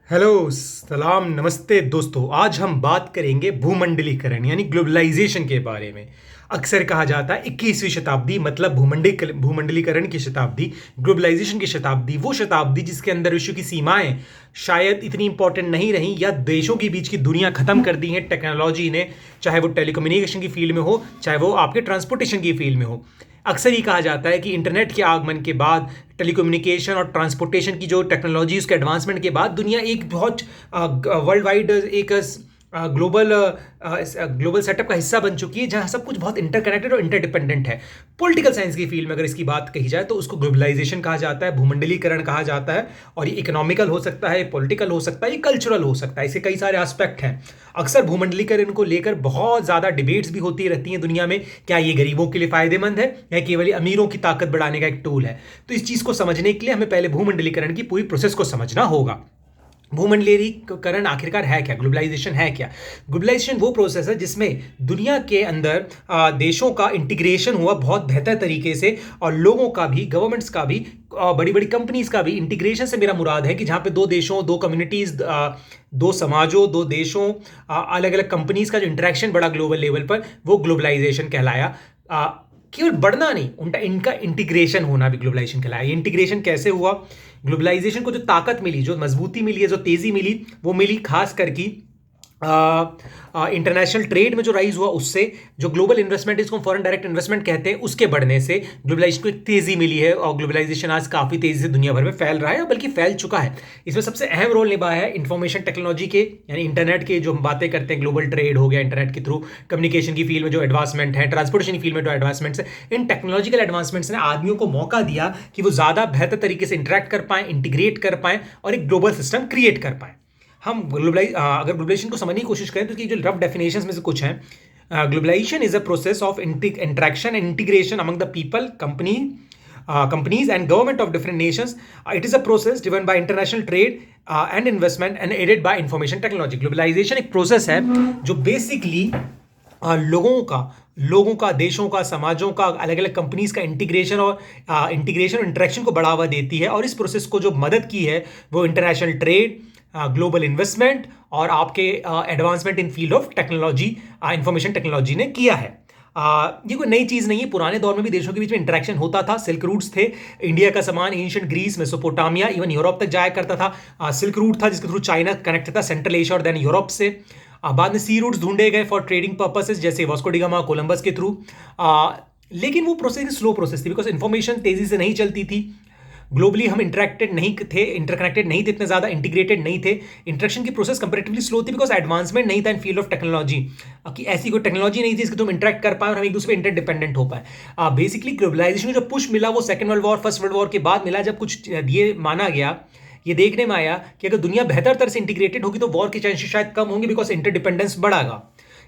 Hello सलाम नमस्ते दोस्तों। आज हम बात करेंगे भूमंडलीकरण यानी ग्लोबलाइजेशन के बारे में। अक्सर कहा जाता है 21वीं शताब्दी मतलब भूमंडलीकरण की शताब्दी, ग्लोबलाइजेशन की शताब्दी, वो शताब्दी जिसके अंदर विश्व की सीमाएं शायद इतनी इंपॉर्टेंट नहीं रही या देशों के बीच की दूरियां खत्म कर दी हैं टेक्नोलॉजी ने, चाहे वो टेलीकम्युनिकेशन की फील्ड में हो, चाहे वो आपके ट्रांसपोर्टेशन की फील्ड में हो। अक्सर ही कहा जाता है कि इंटरनेट के आगमन के बाद, टेलीकम्युनिकेशन और ट्रांसपोर्टेशन की जो टेक्नोलॉजी उसके एडवांसमेंट के बाद दुनिया एक बहुत वर्ल्ड वाइड एक ग्लोबल ग्लोबल सेटअप का हिस्सा बन चुकी है जहां सब कुछ बहुत इंटरकनेक्टेड और इंटरडिपेंडेंट है। पॉलिटिकल साइंस की फील्ड में अगर इसकी बात कही जाए तो उसको ग्लोबलाइजेशन कहा जाता है, भूमंडलीकरण कहा जाता है। और ये इकोनॉमिकल हो सकता है, पॉलिटिकल हो सकता है, ये कल्चरल हो सकता है, इसके कई सारे एस्पेक्ट हैं। अक्सर भूमंडलीकरण को लेकर बहुत ज़्यादा डिबेट्स भी होती रहती हैं दुनिया में। क्या ये गरीबों के लिए फायदेमंद है या केवल अमीरों की ताकत बढ़ाने का एक टूल है? तो इस चीज़ को समझने के लिए हमें पहले भूमंडलीकरण की पूरी प्रोसेस को समझना होगा। भूमंडलीकरण आखिरकार है क्या, ग्लोबलाइजेशन है क्या? ग्लोबलाइजेशन वो प्रोसेस है जिसमें दुनिया के अंदर देशों का इंटीग्रेशन हुआ बहुत बेहतर तरीके से, और लोगों का भी, गवर्नमेंट्स का भी, बड़ी बड़ी कंपनीज का भी। इंटीग्रेशन से मेरा मुराद है कि जहाँ पे दो देशों, दो कम्युनिटीज, दो समाजों, दो देशों, अलग अलग कंपनीज का जो इंटरेक्शन बढ़ा ग्लोबल लेवल पर, वो ग्लोबलाइजेशन कहलाया। केवल बढ़ना नहीं, उनका इनका इंटीग्रेशन होना भी ग्लोबलाइजेशन कहलाया। ये इंटीग्रेशन कैसे हुआ? ग्लोबलाइजेशन को जो ताकत मिली, जो मजबूती मिली है, जो तेजी मिली, वो मिली खास करके इंटरनेशनल ट्रेड में जो राइज हुआ उससे, जो ग्लोबल इन्वेस्टमेंट, इसको फॉरेन डायरेक्ट इन्वेस्टमेंट कहते हैं, उसके बढ़ने से ग्लोबलाइजेशन को एक तेजी मिली है। और ग्लोबलाइजेशन आज काफ़ी तेजी से दुनिया भर में फैल रहा है, बल्कि फैल चुका है। इसमें सबसे अहम रोल निभाया है इंफॉर्मेशन टेक्नोलॉजी के, यानी इंटरनेट के। जो हम बातें करते हैं, ग्लोबल ट्रेड हो गया इंटरनेट के थ्रू, कम्युनिकेशन की फील्ड में जो एडवांसमेंट है, ट्रांसपोर्टेशन की फील्ड में जो एडवांसमेंट्स है, इन टेक्नोलॉजिकल एडवांसमेंट्स ने आदमियों को मौका दिया कि वो ज़्यादा बेहतर तरीके से इंटरेक्ट कर पाएँ, इंटीग्रेट कर पाएँ और एक ग्लोबल सिस्टम क्रिएट कर पाएँ। हम अगर ग्लोबलाइजेशन को समझने की कोशिश करें तो इसकी जो रफ डेफिनेशंस में से कुछ हैं। Globalisation is a process of interaction and integration among the people, companies and government of different nations. It is a process driven by international trade and investment and aided by information technology. Globalization एक process है जो basically लोगों का, देशों का, समाजों का, अलग अलग कंपनीज का इंटीग्रेशन और इंटरेक्शन को बढ़ावा देती है। और इस प्रोसेस को जो मदद की है वो इंटरनेशनल ट्रेड, ग्लोबल इन्वेस्टमेंट और आपके advancement in field of technology, information technology ने किया है। ये कोई नई चीज़ नहीं है, पुराने दौर में भी देशों के बीच में इंटरेक्शन होता था। सिल्क रूट्स थे, इंडिया का सामान ancient Greece, Mesopotamia, even Europe तक जाया करता था। सिल्क रूट था जिसके थ्रू चाइना कनेक्ट था सेंट्रल एशिया और देन यूरोप से। बाद में सी रूट्स ढूंढे गए फॉर ट्रेडिंग पर्पसेस, जैसे वास्को डी गामा, कोलंबस के थ्रू। लेकिन वो प्रोसेस स्लो प्रोसेस थी, बिकॉज इन्फॉर्मेशन तेजी से नहीं चलती थी। ग्लोबली हम इंटरेक्टेड नहीं थे, इंटरकनेक्टेड नहीं थे, इतने ज़्यादा इंटीग्रेटेड नहीं थे। इंटरेक्शन की प्रोसेस कंपेरेटिवली स्लो थी बिकॉज एडवांसमेंट नहीं था इन फील्ड ऑफ टेक्नोलॉजी, कि ऐसी कोई टेक्नोलॉजी नहीं थी जिसके तुम इंटरेक्ट कर पाए और हम एक दूसरे पर इंटरडिपेंडेंट हो पाए। बेसिकली ग्लोबलाइजेशन को जो पुश मिला वो second world war, first world war के बाद मिला, जब कुछ ये माना गया, ये देखने में आया कि अगर दुनिया बेहतर तरह से इंटीग्रेटेड होगी तो वॉर के चांसेस शायद कम होंगे, बिकॉज इंटरडिपेंडेंस बढ़ागा।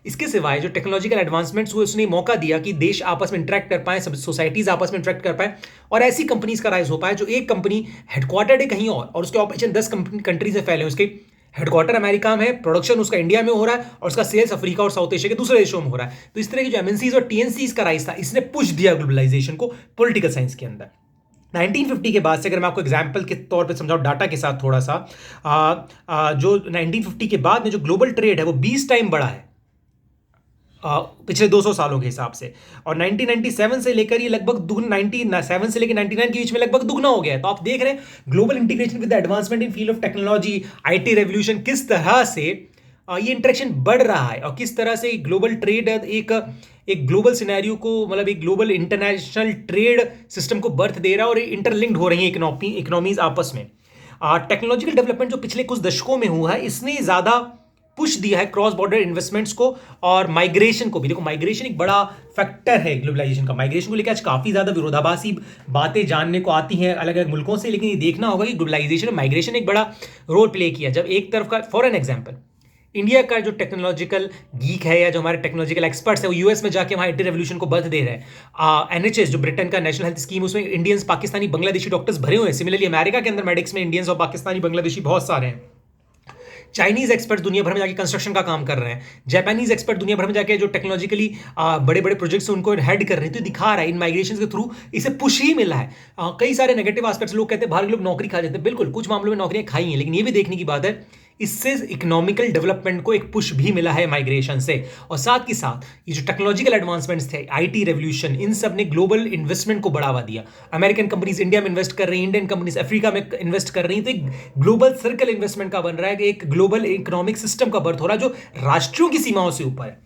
इसके सिवाय जो टेक्नोलॉजिकल एडवांसमेंट्स हुए उसने मौका दिया कि देश आपस में इंटरेक्ट कर पाए, सब सोसाइटीज आपस में इंटरेक्ट कर पाए और ऐसी कंपनीज का राइज हो पाए जो एक कंपनी हेडक्वार्टर्ड है कहीं और उसके ऑपरेशन 10 कंट्रीज में फैले। उसके हेडक्वार्टर अमेरिका में है, प्रोडक्शन उसका इंडिया में हो रहा है और उसका सेल्स अफ्रीका और साउथ एशिया के दूसरे देशों में हो रहा है। तो इस तरह की जो एमएनसीज और टीएनसीज का राइज था, इसने पुश दिया ग्लोबलाइजेशन को पॉलिटिकल साइंस के अंदर। 1950 के बाद से अगर मैं आपको एग्जाम्पल के तौर पे समझाऊं डाटा के साथ थोड़ा सा, जो 1950 के बाद में जो ग्लोबल ट्रेड है वो 20 टाइम बढ़ा है पिछले 200 सालों के हिसाब से। और 1997 से लेकर ये लगभग 97 से लेकर 99 के बीच में लगभग दुगना हो गया है। तो आप देख रहे हैं global integration with advancement in field of technology, IT revolution, किस तरह से ये इंटरेक्शन बढ़ रहा है और किस तरह से ग्लोबल ट्रेड एक ग्लोबल सिनेरियो को, मतलब एक ग्लोबल इंटरनेशनल ट्रेड सिस्टम को बर्थ दे रहा है और इंटरलिंक्ड हो रही है इकोनॉमीज आपस में। टेक्नोलॉजिकल डेवलपमेंट जो पिछले कुछ दशकों में हुआ है इसने ज़्यादा पुश दिया है क्रॉस बॉर्डर इन्वेस्टमेंट्स को और माइग्रेशन को भी। देखो, माइग्रेशन एक बड़ा फैक्टर है ग्लोबलाइजेशन का। माइग्रेशन को लेकर आज काफ़ी ज़्यादा विरोधाभासी बातें जानने को आती हैं अलग अलग मुल्कों से, लेकिन ये देखना होगा कि ग्लोबलाइजेशन में माइग्रेशन एक बड़ा रोल प्ले किया। जब एक तरफ का, फॉर एन एग्जाम्पल, इंडिया का जो टेक्नोलॉजिकल गीक है या जो हमारे टेक्नोलॉजिकल एक्सपर्ट्स है वो यूएस में जाके वहाँ आईटी रेवोल्यूशन को बर्थ दे रहे हैं। एनएचएस जो ब्रिटेन का नेशनल हेल्थ स्कीम, उसमें इंडियंस, पाकिस्तानी, बांग्लादेशी डॉक्टर्स भरे हुए हैं। सिमिलरली अमेरिका के अंदर मेडिक्स में इंडियंस और पाकिस्तानी, बांग्लादेशी बहुत सारे हैं। चाइनीज एक्सपर्ट दुनिया भर में जाके कंस्ट्रक्शन का काम कर रहे हैं, जापानीज एक्सपर्ट दुनिया भर में जाके जो टेक्नोलॉजिकली बड़े बड़े प्रोजेक्ट्स उनको हेड कर रहे हैं, तो दिखा रहा है इन माइग्रेशन के थ्रू इसे पुश ही मिला है। कई सारे नेगेटिव एस्पेक्ट्स, लोग कहते हैं बाहर के लोग नौकरी खा जाते हैं, बिल्कुल कुछ मामलों में नौकरियां खाई हैं, लेकिन ये भी देखने की बात है इससे इकोनॉमिकल डेवलपमेंट को एक पुश भी मिला है माइग्रेशन से। और साथ ही साथ ये जो टेक्नोलॉजिकल एडवांसमेंट्स थे, आईटी रेवोल्यूशन, इन सब ने ग्लोबल इन्वेस्टमेंट को बढ़ावा दिया। अमेरिकन कंपनीज इंडिया में इन्वेस्ट कर रही हैं, इंडियन कंपनीज अफ्रीका में इन्वेस्ट कर रही हैं, तो एक ग्लोबल सर्कल इन्वेस्टमेंट का बन रहा है, एक ग्लोबल इकोनॉमिक सिस्टम का बर्थ हो रहा है जो राष्ट्रों की सीमाओं से ऊपर है।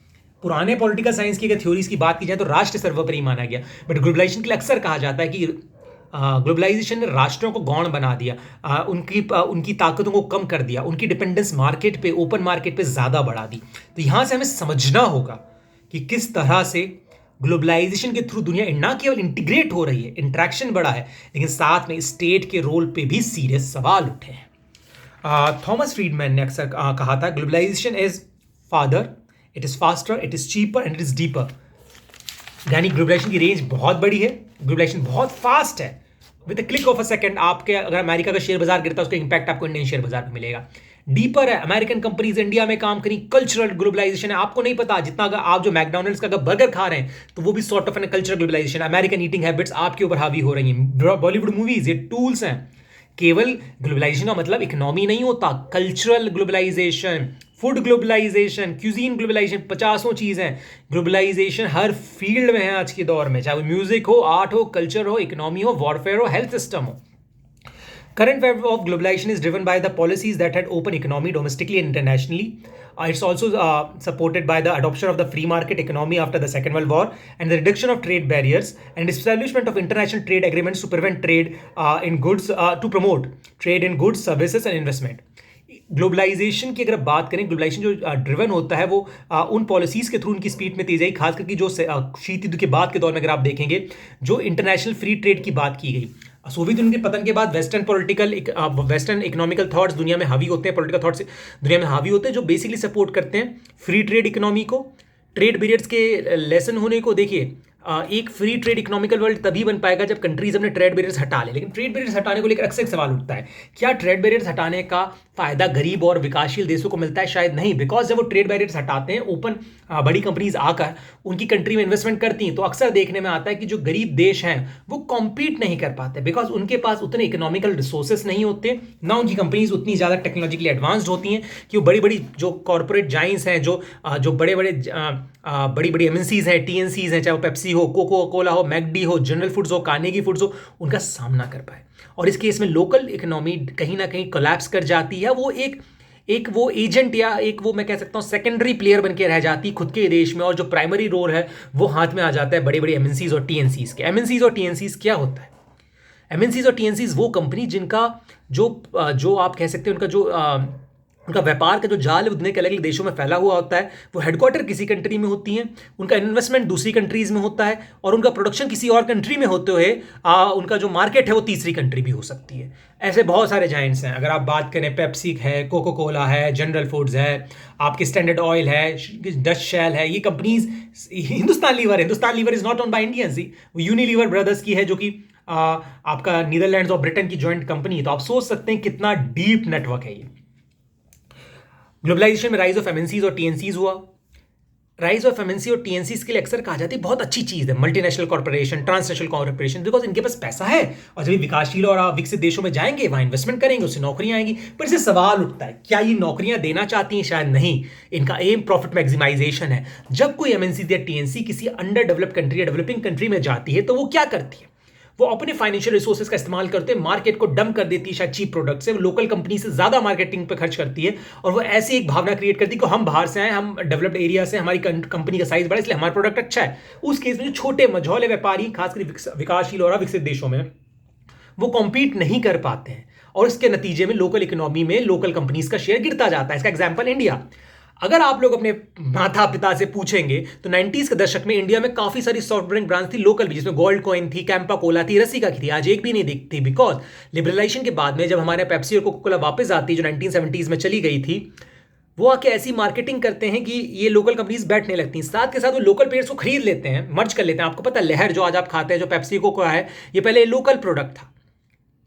पुराने पॉलिटिकल साइंस की अगर थ्योरीज की बात की जाए तो राष्ट्र सर्वोपरि माना गया, बट ग्लोबलाइजेशन के लिए अक्सर कहा जाता है कि ग्लोबलाइजेशन ने राष्ट्रों को गौण बना दिया, उनकी ताकतों को कम कर दिया, उनकी डिपेंडेंस मार्केट पे, ओपन मार्केट पे ज़्यादा बढ़ा दी। तो यहाँ से हमें समझना होगा कि किस तरह से ग्लोबलाइजेशन के थ्रू दुनिया ना केवल इंटीग्रेट हो रही है, इंट्रैक्शन बढ़ा है, लेकिन साथ में स्टेट के रोल पे भी सीरियस सवाल उठे हैं। थॉमस फ्रीडमैन ने अक्सर कहा था, globalisation is farther, it is faster, it is cheaper and it is deeper. यानी ग्लोबलाइजेशन की रेंज बहुत बड़ी है, ग्लोबलाइजेशन बहुत फास्ट है। With click of a second आपके अगर अमेरिका का शेयर बाजार गिरता है, उसका इंपैक्ट आपको इंडियन शेयर बाजार में मिलेगा। डीपर है, अमेरिकन कंपनीज इंडिया में काम करी, कल्चरल ग्लोबलाइजेशन है। आपको नहीं पता जितना अगर आप जो मैकडॉनल्ड्स का अगर बर्गर खा रहे हैं तो वो भी sort of an cultural globalisation, American eating habits आपके ऊपर हावी हो रही हैं। बॉलीवुड मूवीज ये टूल्स हैं। केवल ग्लोबलाइजेशन का मतलब इकोनॉमी नहीं होता, cultural globalisation, food globalisation, cuisine globalisation, 50 चीज़ें ग्लोबलाइजेशन हर फील्ड में है आज के दौर में, चाहे वो म्यूजिक हो, आर्ट हो, कल्चर हो, इकोनॉमी हो, वॉरफेयर हो, हेल्थ सिस्टम हो। Current wave of globalization is driven by the policies that had open economy domestically and internationally. It's also supported by the adoption of the free market economy after the Second World War and the reduction of trade barriers and establishment of international trade agreements to prevent trade in goods, to promote trade in goods, services and investment. Globalisation की अगर बात करें, globalisation जो driven होता है वो उन policies के थ्रू उनकी स्पीड में तेज आई, खास करके जो शीत युद्ध के बाद के दौर में अगर आप देखेंगे जो इंटरनेशनल फ्री ट्रेड की बात की गई। सोवियत यूनियन के पतन के बाद वेस्टर्न इकोनॉमिकल थॉट्स दुनिया में हावी होते हैं, पॉलिटिकल थॉट्स दुनिया में हावी होते हैं जो बेसिकली सपोर्ट करते हैं फ्री ट्रेड इकोनॉमी को, ट्रेड बैरियर्स के लेसन होने को। देखिए एक फ्री ट्रेड इकोनॉमिकल वर्ल्ड तभी बन पाएगा जब कंट्रीज अपने ट्रेड बैरियर्स हटा ले। लेकिन ट्रेड बैरियर्स हटाने को लेकर अक्सर सवाल उठता है, क्या ट्रेड बैरियर्स हटाने का फायदा गरीब और विकासशील देशों को मिलता है? शायद नहीं, बिकॉज जब वो ट्रेड बैरियर्स हटाते हैं, ओपन बड़ी कंपनीज आकर उनकी कंट्री में इन्वेस्टमेंट करती हैं, तो अक्सर देखने में आता है कि जो गरीब देश हैं वो कॉम्पीट नहीं कर पाते, बिकॉज उनके पास उतने इकोनॉमिकल रिसोर्सेस नहीं होते, ना उनकी कंपनीज उतनी ज़्यादा टेक्नोलॉजिकली एडवांस्ड होती हैं कि वो बड़ी बड़ी जो कॉर्पोरेट जाइंट्स हैं, जो बड़े बड़ी एमएनसीज हैं, टीएनसीज हैं, चाहे वो पेप्सी हो, कोको कोला हो, मैकडी हो, जनरल फूड्स हो, कार्नेगी फूड्स हो, उनका सामना कर पाए। और इस केस में लोकल इकोनॉमी कहीं ना कहीं कोलैप्स कर जाती है, वो एक वो एजेंट या एक वो मैं कह सकता हूँ सेकेंडरी प्लेयर बन के रह जाती खुद के देश में, और जो प्राइमरी रोल है वो हाथ में आ जाता है बड़ी बड़ी एमएनसीज और टीएनसीज के। एमएनसीज और टीएनसीज क्या होता है? एमएनसीज और टीएनसीज वो कंपनी जिनका जो आप कह सकते हैं उनका व्यापार का जो जाल है दुनिया के अलग अलग देशों में फैला हुआ होता है, वो हेडक्वार्टर किसी कंट्री में होती हैं, उनका इन्वेस्टमेंट दूसरी कंट्रीज में होता है, और उनका प्रोडक्शन किसी और कंट्री में होते हुए उनका जो मार्केट है वो तीसरी कंट्री भी हो सकती है। ऐसे बहुत सारे जाइंट्स हैं। अगर आप बात करें, पेप्सी है, कोको कोला है, जनरल फूड्स है, आपकी स्टैंडर्ड ऑयल है, डच शेल है, ये companies, Hindustan Lever is not own by Indians, वो यूनिलीवर ब्रदर्स की है जो कि आपका नीदरलैंड्स और ब्रिटेन की जॉइंट कंपनी है। तो आप सोच सकते हैं कितना डीप नेटवर्क है ये। ग्लोबलाइजेशन में राइज ऑफ एमएनसीज और टीएनसीज हुआ। राइज ऑफ एमएनसी और टीएनसीज के लिए अक्सर कहा जाता है बहुत अच्छी चीज़ है multinational corporation, transnational corporation, because इनके पास पैसा है और जब विकासशील और विकसित देशों में जाएंगे वहाँ इन्वेस्टमेंट करेंगे, उससे नौकरियां आएंगी। पर इससे सवाल उठता है, क्या ये नौकरियां देना चाहती हैं? शायद नहीं। इनका एम प्रॉफिट मैक्सिमाइजेशन है। जब कोई एमएनसी या टीएनसी किसी अंडर डेवलप्ड कंट्री या डेवलपिंग कंट्री में जाती है तो वो क्या करती है? वो अपने फाइनेंशियल रिसोर्सेज का इस्तेमाल करते हैं, मार्केट को डंप कर देती है शायद चीप प्रोडक्ट से, वो लोकल कंपनी से ज्यादा मार्केटिंग पे खर्च करती है, और वो ऐसी एक भावना क्रिएट करती है कि हम बाहर से आए, हम डेवलप्ड एरिया से, हमारी कंपनी का साइज बड़ा इसलिए हमारा प्रोडक्ट अच्छा है। उस केस में जो छोटे मझौले व्यापारी खासकर विकासशील और अविकसित देशों में वो कॉम्पीट नहीं कर पाते हैं, और इसके नतीजे में लोकल इकोनॉमी में लोकल कंपनीज का शेयर गिरता जाता है। इसका एग्जाम्पल इंडिया। अगर आप लोग अपने माता पिता से पूछेंगे तो 90s के दशक में इंडिया में काफी सारी सॉफ्ट ड्रिंक ब्रांड्स थी लोकल भी, जिसमें गोल्ड कॉइन थी, कैंपा कोला थी, रसिका की थी। आज एक भी नहीं दिखती, बिकॉज लिबरलाइजेशन के बाद में जब हमारे पेप्सी और कोको कोला वापस आती जो 1970s में चली गई थी, वो आके ऐसी मार्केटिंग करते हैं कि ये लोकल कंपनीज बैठने लगती हैं। साथ के साथ वो लोकल प्लेयर्स को खरीद लेते हैं, मर्ज कर लेते हैं। आपको पता है लहर जो आज आप खाते हैं, जो पेप्सी कोको है, ये पहले लोकल प्रोडक्ट था।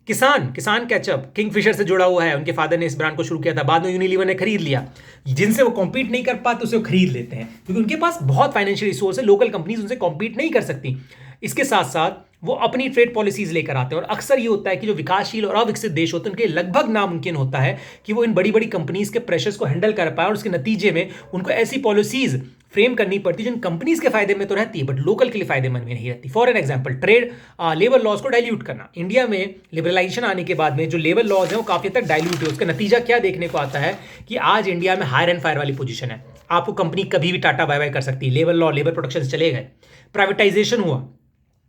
किसान किसान केचप किंगफिशर से जुड़ा हुआ है, उनके फादर ने इस ब्रांड को शुरू किया था, बाद में यूनिलीवर ने खरीद लिया। जिनसे वो कॉम्पीट नहीं कर पाते उसे वो खरीद लेते हैं क्योंकि उनके पास बहुत फाइनेंशियल रिसोर्स है, लोकल कंपनीज उनसे कॉम्पीट नहीं कर सकती। इसके साथ साथ वो अपनी ट्रेड पॉलिसीज लेकर आते हैं, और अक्सर ये होता है कि जो विकासशील और अविकसित देश होते हैं उनके लगभग नामुमकिन होता है कि वो इन बड़ी बड़ी कंपनीज के प्रेशर्स को हैंडल कर पाए, और उसके नतीजे में उनको ऐसी पॉलिसीज फ्रेम करनी पड़ती है जिन कंपनीज के फायदे में तो रहती है बट लोकल के लिए फायदेमंद में नहीं रहती। For an example, trade labour laws को डाइल्यूट करना। इंडिया में लिबरलाइजेशन आने के बाद में जो लेबर लॉज है वो काफी हद तक डाइल्यूट है। उसका नतीजा क्या देखने को आता है कि आज इंडिया में हायर एंड फायर वाली पोजीशन है। आपको कंपनी कभी भी टाटा बाय बाय कर सकती है, लेबर लॉ लेबर प्रोटेक्शन चले गए। प्राइवेटाइजेशन हुआ,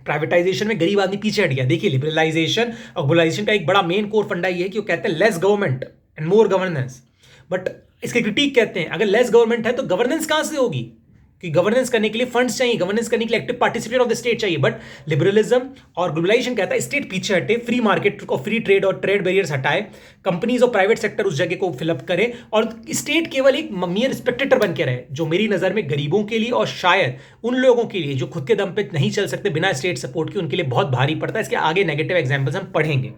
प्राइवेटाइजेशन में गरीब आदमी पीछे हट गया। देखिए, लिबरलाइजेशन और ग्लोबलाइजेशन का एक बड़ा मेन कोर फंडा ये है कि वो कहते हैं less government and more governance, but इसके क्रिटिक कहते हैं अगर लेस गवर्नमेंट है तो गवर्नेंस कहां से होगी, कि गवर्नेंस करने के लिए फंड्स चाहिए, गवर्नेंस करने के लिए active participate of the state चाहिए। बट लिबरलिज्म और ग्लोबलाइजेशन कहता है स्टेट पीछे हटे, फ्री मार्केट और फ्री ट्रेड और ट्रेड बैरियर्स हटाए, कंपनीज और प्राइवेट सेक्टर उस जगह को फिलअप करे, और स्टेट केवल एक मियर स्पेक्टेटर बन के रहे, जो मेरी नजर में गरीबों के लिए और शायद उन लोगों के लिए जो खुद के दम पे नहीं चल सकते बिना स्टेट सपोर्ट के, उनके लिए बहुत भारी पड़ता है। इसके आगे नेगेटिव एग्जाम्पल्स हम पढ़ेंगे।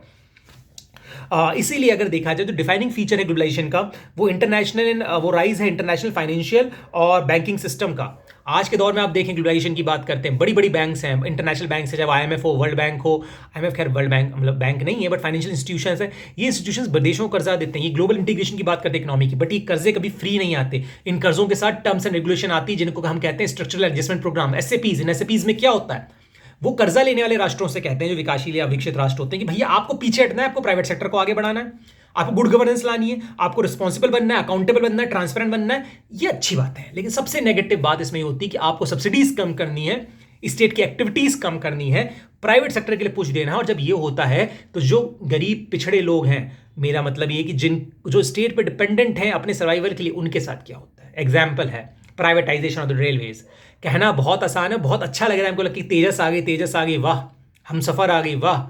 इसीलिए अगर देखा जाए तो डिफाइनिंग फीचर है ग्लोबलाइजेशन का वो इंटरनेशनल, वो राइज है इंटरनेशनल फाइनेंशियल और बैंकिंग सिस्टम का। आज के दौर में आप देखें ग्लोबलाइजेशन की बात करते हैं, बड़ी बड़ी बैंक्स हैं, इंटरनेशनल बैंक्स है, चाहे आईएमएफ हो, वर्ल्ड बैंक हो। आईएमएफ खैर वर्ल्ड बैंक मतलब बैंक नहीं है बट फाइनेंशियल इंस्टीट्यूशंस है। ये इंस्टीट्यूशंस विदेशों को कर्जा देते हैं। ये ग्लोबल इंटीग्रेशन की बात करते हैं इकोनॉमी की, बट ये कर्जे कभी फ्री नहीं आते। इन कर्जों के साथ टर्म्स एंड रेगुलेशन आती है जिनको हम कहते हैं स्ट्रक्चरल एडजस्टमेंट प्रोग्राम, एसएपीज। इन एसएपीज में क्या होता है, वो कर्जा लेने वाले राष्ट्रों से कहते हैं जो विकासशील या विकसित राष्ट्र होते हैं कि भैया आपको पीछे हटना है, आपको प्राइवेट सेक्टर को आगे बढ़ाना है, आपको गुड गवर्नेंस लानी है, आपको रिस्पॉन्सिबल बनना है, अकाउंटेबल बनना है, ट्रांसपेरेंट बनना है। ये अच्छी बात है, लेकिन सबसे नेगेटिव बात इसमें होती है कि आपको सब्सिडीज कम करनी है, स्टेट की एक्टिविटीज कम करनी है, प्राइवेट सेक्टर के लिए पुश देना है। और जब ये होता है तो जो गरीब पिछड़े लोग हैं, मेरा मतलब ये कि जो स्टेट पे डिपेंडेंट हैं अपने सर्वाइवल के लिए, उनके साथ क्या होता है। एग्जाम्पल है प्राइवेटाइजेशन ऑफ द रेलवेज। कहना बहुत आसान है, बहुत अच्छा लग रहा है हमको, लगता है तेजस आ गई, तेजस आ गई, वाह, हम सफर आ गई, वाह।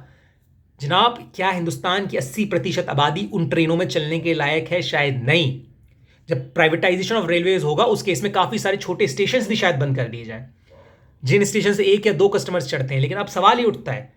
जनाब, क्या हिंदुस्तान की 80% आबादी उन ट्रेनों में चलने के लायक है? शायद नहीं। जब प्राइवेटाइजेशन ऑफ रेलवेज होगा उस केस में काफी सारे छोटे स्टेशन भी शायद बंद कर दिए जाए, जिन स्टेशन से 1 या 2 कस्टमर्स चढ़ते हैं। लेकिन अब सवाल ही उठता है,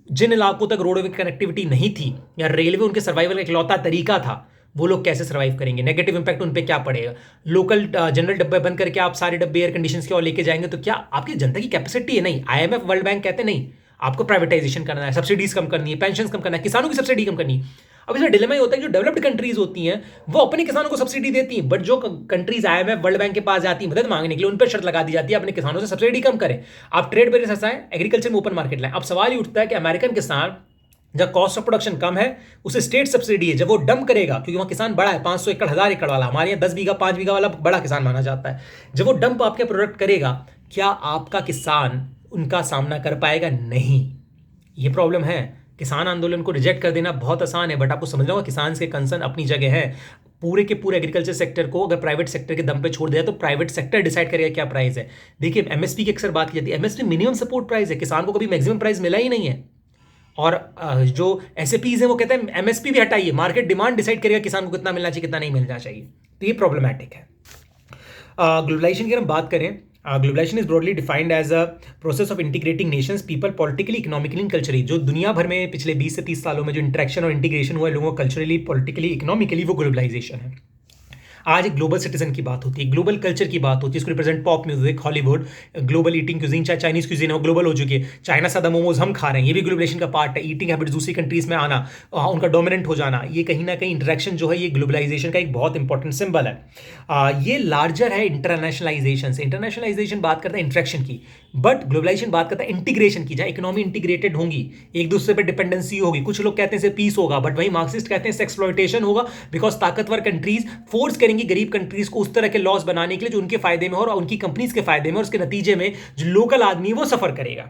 जिन इलाकों तक रोडवे की कनेक्टिविटी नहीं थी या रेलवे उनके सर्वाइवल का इकलौता तरीका था, वो लोग कैसे सर्वाइव करेंगे? नेगेटिव इंपैक्ट उन पे क्या पड़ेगा? लोकल जनरल डब्बे बंद करके आप सारे डब्बे एयर कंडीशंस के और लेके जाएंगे तो क्या आपकी जनता की कैपेसिटी है? नहीं। आईएमएफ वर्ल्ड बैंक कहते नहीं, आपको प्राइवेटाइजेशन करना है, सब्सिडीज कम करनी है, पेंशन कम करना है, किसानों की सब्सिडी कम करनी है। अब इसमें डिलेमा ही होता है कि जो डेवलप्ड कंट्रीज होती हैं वो अपने किसानों को सब्सिडी देती हैं, बट जो कंट्रीज आईएमएफ वर्ल्ड बैंक के पास जाती हैं मदद मांगने के लिए, उन पर शर्त लगा दी जाती है अपने किसानों से सब्सिडी कम करें, आप ट्रेड बैरियर्स हटाएं, एग्रीकल्चर में ओपन मार्केट लाएं। अब सवाल ही उठता है कि अमेरिकन किसान जब कॉस्ट ऑफ प्रोडक्शन कम है उसे स्टेट सब्सिडी है, जब वो डंप करेगा क्योंकि वहाँ किसान बड़ा है, 500 एकड़ 1000 एकड़ वाला, हमारे यहाँ 10 बीघा 5 बीघा वाला बड़ा किसान माना जाता है, जब वो डंप आपके प्रोडक्ट करेगा, क्या आपका किसान उनका सामना कर पाएगा? नहीं। ये प्रॉब्लम है। किसान आंदोलन को रिजेक्ट कर देना बहुत आसान है, बट आपको समझना होगा किसान के कंसर्न अपनी जगह है। पूरे के पूरे एग्रीकल्चर सेक्टर को अगर प्राइवेट सेक्टर के दम पे छोड़ दिया तो प्राइवेट सेक्टर डिसाइड करेगा क्या प्राइस है। देखिए, एमएसपी की अक्सर बात की जाती है, एमएसपी मिनिमम सपोर्ट प्राइस है, किसान को कभी मैक्सिमम प्राइस मिला ही नहीं है। और जो एसएपीज हैं वो कहते हैं एमएसपी भी हटाइए, मार्केट डिमांड डिसाइड करेगा किसान को कितना मिलना चाहिए कितना नहीं मिलना चाहिए। तो ये प्रॉब्लमेटिक है। ग्लोबलाइजेशन की हम बात करें, globalisation is broadly defined as a process of integrating nations, people, politically, economically and culturally. जो दुनिया भर में पिछले 20 से 30 सालों में जो इंटरेक्शन और इंटीग्रेशन हुआ है लोगों को कल्चरली, पॉलिटिकली, इकोनॉमिकली, वो ग्लोबलाइजेशन है। आज एक ग्लोबल सिटीजन की बात होती है, ग्लोबल कल्चर की बात होती है, इसको represent pop music, Hollywood, global eating cuisine, चाहे चाइनीज क्यूजीन है वो ग्लोबल हो चुकी है। चाइना सादा मोमोज हम खा रहे हैं, ये भी ग्लोबलाइजेशन का पार्ट है। ईटिंग हैबिट्स दूसरी कंट्रीज में आना, उनका डोमिनेंट हो जाना, ये कहीं ना कहीं इंटरेक्शन जो है ये ग्लोबलाइजेशन का एक बहुत इंपॉर्टेंट सिंबल है। ये लार्जर है इंटरनेशनलाइजेशन से। इंटरनेशनलाइजेशन बात करता है इंटरेक्शन की, बट ग्लोबलाइजेशन बात करता है इंटीग्रेशन की, जहाँ इकोनॉमी इंटीग्रेटेड होंगी, एक दूसरे पर डिपेंडेंसी होगी। कुछ लोग कहते हैं इसे पीस होगा, बट वही मार्क्सिस्ट कहते हैं एक्सप्लॉयटेशन होगा, बिकॉज ताकतवर कंट्रीज फोर्स करेंगी गरीब कंट्रीज को उस तरह के लॉस बनाने के लिए जो उनके फायदे में हो और उनकी कंपनीज के फायदे में, और उसके नतीजे में जो लोकल आदमी वो सफर करेगा।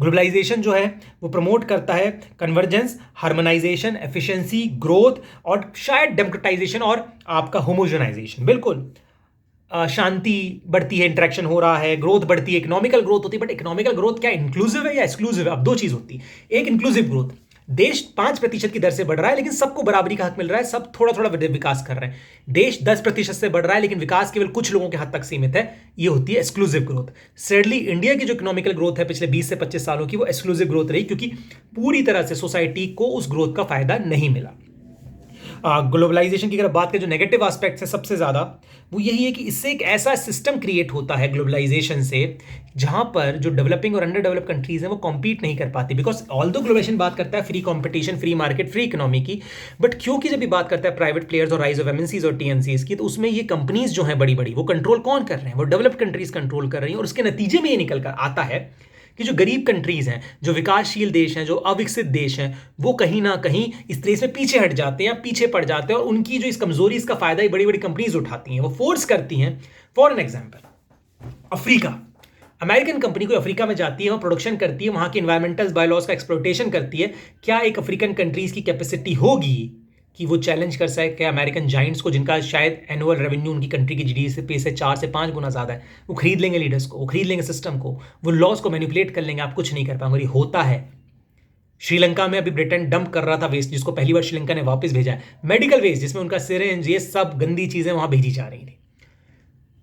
ग्लोबलाइजेशन जो है वो प्रमोट करता है कन्वर्जेंस, हार्मोनाइजेशन, एफिशिएंसी, ग्रोथ और शायद डेमोक्रेटाइजेशन और आपका होमोजेनाइजेशन। बिल्कुल शांति बढ़ती है, इंटरेक्शन हो रहा है, ग्रोथ बढ़ती है, इकोनॉमिकल ग्रोथ होती है। बट इकोनॉमिकल ग्रोथ क्या इंक्लूसिव है या एक्सक्लूसिव है? अब दो चीज होती है। एक इंक्लूसिव ग्रोथ, देश 5% की दर से बढ़ रहा है, लेकिन सबको बराबरी का हक मिल रहा है, सब थोड़ा थोड़ा विकास कर रहे हैं। देश 10% से बढ़ रहा है, लेकिन विकास केवल कुछ लोगों के हद तक सीमित है। ये होती है एक्सक्लूसिव ग्रोथ। सैडली इंडिया की जो इकोनॉमिकल ग्रोथ है पिछले 20 से 25 सालों की, वो एक्सक्लूसिव ग्रोथ रही, क्योंकि पूरी तरह से सोसाइटी को उस ग्रोथ का फायदा नहीं मिला। ग्लोबलाइजेशन की अगर बात करें, जो नेगेटिव एस्पेक्ट्स है सबसे ज़्यादा, वो यही है कि इससे एक ऐसा सिस्टम क्रिएट होता है ग्लोबलाइजेशन से, जहां पर जो डेवलपिंग और अंडर डेवलप कंट्रीज हैं वो कॉम्पीट नहीं कर पाती। बिकॉज ऑल दो ग्लोबलाइजेशन बात करता है free competition, free market, free economy की, बट क्योंकि जब भी बात करता है प्राइवेट प्लेयर्स और राइज ऑफ एमएनसीज और टीएनसीज की, तो उसमें ये कंपनीज जो हैं बड़ी बड़ी, वो कंट्रोल कौन कर रहे हैं? वो डेवलप्ड कंट्रीज कंट्रोल कर रही हैं। और उसके नतीजे में ये निकल कर आता है कि जो गरीब कंट्रीज हैं, जो विकासशील देश हैं, जो अविकसित देश हैं, वो कहीं ना कहीं इस देश में पीछे हट जाते हैं, पीछे पड़ जाते हैं, और उनकी जो इस कमजोरी, इसका फायदा ही बड़ी बड़ी कंपनीज उठाती हैं, वो फोर्स करती हैं। For an example, Africa, American company कोई अफ्रीका में जाती है, वो प्रोडक्शन करती है, वहां की एनवायरमेंटल बायलॉज का एक्सप्लोटेशन करती है। क्या एक अफ्रीकन कंट्रीज की कैपेसिटी होगी कि वो चैलेंज कर सके अमेरिकन जाइंट्स को, जिनका शायद एनुअल रेवेन्यू उनकी कंट्री की जीडीपी से 4 से 5 गुना ज़्यादा है? वो खरीद लेंगे लीडर्स को, वो खरीद लेंगे सिस्टम को, वो लॉज को मैनिपुलेट कर लेंगे, आप कुछ नहीं कर पाएंगे। और ये होता है। श्रीलंका में अभी ब्रिटेन डंप कर रहा था वेस्ट, जिसको पहली बार श्रीलंका ने वापस भेजा है, मेडिकल वेस्ट, जिसमें उनका सिरेंज, ये सब गंदी चीज़ें वहाँ भेजी जा रही थी।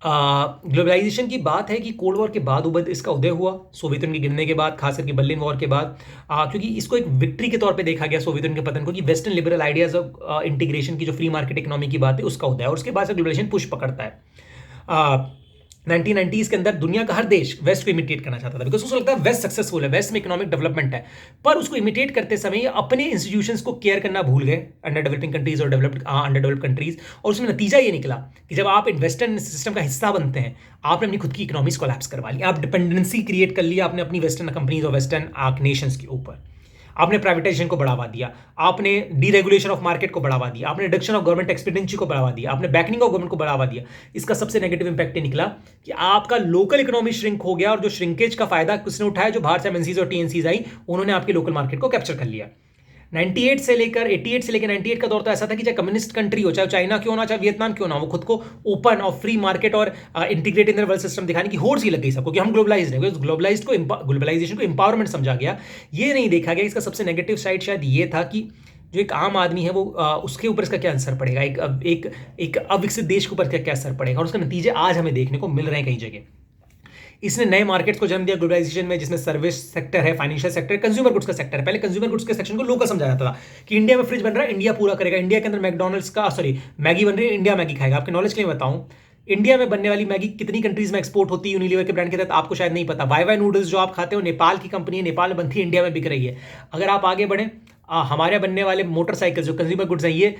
ग्लोबलाइजेशन की बात है कि कोल्ड वॉर के बाद इसका उदय हुआ, सोवियत यूनियन के गिरने के बाद, खासकर कि बर्लिन वॉर के बाद, क्योंकि इसको एक विक्ट्री के तौर पे देखा गया सोवियत यूनियन के पतन को, कि western liberal ideas of integration की जो फ्री मार्केट इकोनॉमी की बात है, उसका उदय, और उसके बाद से ग्लोबलाइजेशन पुश पकड़ता है। 1990s के अंदर दुनिया का हर देश वेस्ट को इमिटेट करना चाहता था, बिकॉज उसको लगता है वेस्ट सक्सेसफुल है, वेस्ट में इकोनॉमिक डेवलपमेंट है। पर उसको इमिटेट करते समय ये अपने इंस्टीट्यूशंस को केयर करना भूल गए, अंडर डेवलपिंग कंट्रीज और अंडर डेवलप्ड कंट्रीज। और उसमें नतीजा ये निकला कि जब आप वेस्टर्न सिस्टम का हिस्सा बनते हैं, आपने अपनी खुद की इकोनॉमीज कोलैप्स करवा ली, आप डिपेंडेंसी क्रिएट कर लिया आपने अपनी वेस्टर्न कंपनीज और वेस्टर्न नेशंस के ऊपर। आपने प्राइवेटाइजेशन को बढ़ावा दिया, आपने डीरेगुलेशन ऑफ मार्केट को बढ़ावा दिया, आपने रिडक्शन ऑफ गवर्नमेंट एक्सपेंडिचर को बढ़ावा दिया, आपने बैकनिंग ऑफ गवर्नमेंट को बढ़ावा दिया। इसका सबसे नेगेटिव इंपैक्ट ये निकला कि आपका लोकल इकोनॉमी श्रिंक हो गया, और जो श्रिंकेज का फायदा किसने उठाया? जो बाहर से एमएनसीज और टीएनसीज आई, उन्होंने आपकी लोकल मार्केट को कैप्चर कर लिया। 98 से लेकर 98 का दौर तो ऐसा था कि चाहे कम्युनिस्ट कंट्री हो, चाहे चाइना क्यों ना, चाहे वियतनाम क्यों ना, वो खुद को ओपन और फ्री मार्केट और इंटीग्रेटेड इन वर्ल्ड सिस्टम दिखाने की होड़ सी लग गई सबको कि हम ग्लोबलाइज्ड हैं। ग्लोबलाइजेशन को एम्पावरमेंट समझा गया। ये नहीं देखा गया इसका सबसे नेगेटिव साइड शायद ये था कि जो एक आम आदमी है वो उसके ऊपर इसका क्या असर पड़ेगा, एक अविकसित देश के ऊपर क्या असर पड़ेगा, और उसके नतीजे आज हमें देखने को मिल रहे हैं कई जगह। इसने नए मार्केट्स को जन्म दिया ग्लोबलाइजेशन में, जिसमें सर्विस सेक्टर है, फाइनेंशियल सेक्टर, कंज्यूमर गुड्स का सेक्टर है। पहले कंज्यूमर गुड्स के सेक्शन को लोकल समझा जाता था कि इंडिया में फ्रिज बन रहा है, इंडिया पूरा करेगा, इंडिया के अंदर मैकडॉनल्ड्स का मैगी बन रही है, इंडिया मैगी खाएगा। आपके नॉलेज के लिए बताऊं, इंडिया में बनने वाली मैगी कितनी कंट्रीज में एक्सपोर्ट होती है यूनिलीवर के ब्रांड के तहत, आपको शायद नहीं पता। वाई नूडल्स जो आप खाते हो, नेपाल की कंपनी है, नेपाल में बनती है, इंडिया में बिक रही है। अगर आप आगे बढ़े, हमारे बनने वाले मोटरसाइकिल जो कंज्यूमर गुड्स हैं, ये